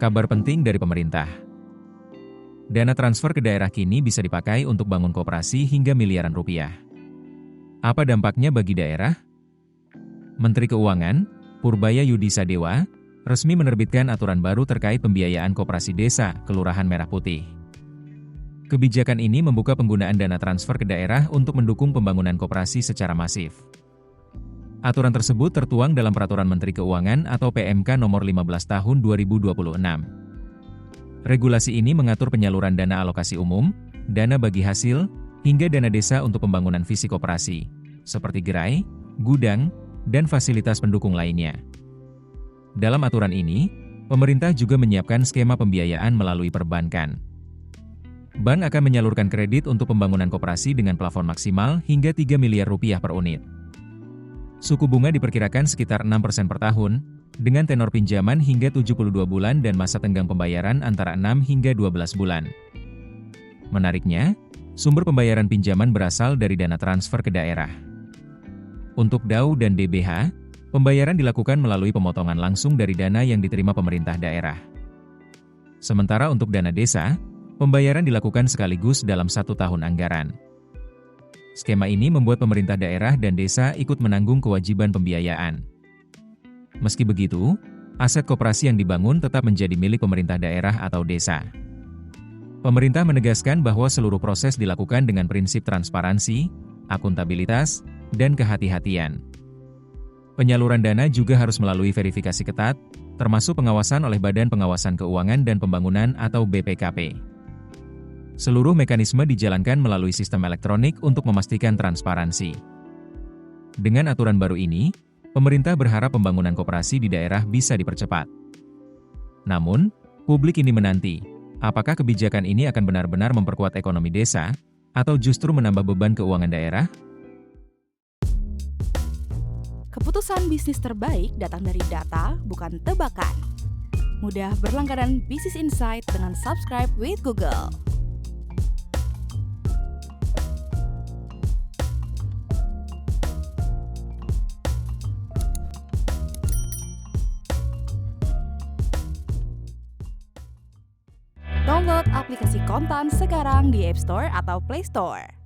Kabar penting dari pemerintah. Dana transfer ke daerah kini bisa dipakai untuk bangun koperasi hingga miliaran rupiah. Apa dampaknya bagi daerah? Menteri Keuangan, Purbaya Yudisadewa, resmi menerbitkan aturan baru terkait pembiayaan koperasi desa, Kelurahan Merah Putih. Kebijakan ini membuka penggunaan dana transfer ke daerah untuk mendukung pembangunan koperasi secara masif. Aturan tersebut tertuang dalam Peraturan Menteri Keuangan atau PMK Nomor 15 Tahun 2026. Regulasi ini mengatur penyaluran dana alokasi umum, dana bagi hasil, hingga dana desa untuk pembangunan fisik koperasi, seperti gerai, gudang, dan fasilitas pendukung lainnya. Dalam aturan ini, pemerintah juga menyiapkan skema pembiayaan melalui perbankan. Bank akan menyalurkan kredit untuk pembangunan koperasi dengan plafon maksimal hingga 3 miliar rupiah per unit. Suku bunga diperkirakan sekitar 6% per tahun, dengan tenor pinjaman hingga 72 bulan dan masa tenggang pembayaran antara 6 hingga 12 bulan. Menariknya, sumber pembayaran pinjaman berasal dari dana transfer ke daerah. Untuk DAU dan DBH, pembayaran dilakukan melalui pemotongan langsung dari dana yang diterima pemerintah daerah. Sementara untuk dana desa, pembayaran dilakukan sekaligus dalam 1 tahun anggaran. Skema ini membuat pemerintah daerah dan desa ikut menanggung kewajiban pembiayaan. Meski begitu, aset koperasi yang dibangun tetap menjadi milik pemerintah daerah atau desa. Pemerintah menegaskan bahwa seluruh proses dilakukan dengan prinsip transparansi, akuntabilitas, dan kehati-hatian. Penyaluran dana juga harus melalui verifikasi ketat, termasuk pengawasan oleh Badan Pengawasan Keuangan dan Pembangunan atau BPKP. Seluruh mekanisme dijalankan melalui sistem elektronik untuk memastikan transparansi. Dengan aturan baru ini, pemerintah berharap pembangunan koperasi di daerah bisa dipercepat. Namun, publik ini menanti, apakah kebijakan ini akan benar-benar memperkuat ekonomi desa, atau justru menambah beban keuangan daerah? Keputusan bisnis terbaik datang dari data, bukan tebakan. Mudah berlangganan Business Insight dengan subscribe with Google. Download aplikasi Kontan sekarang di App Store atau Play Store.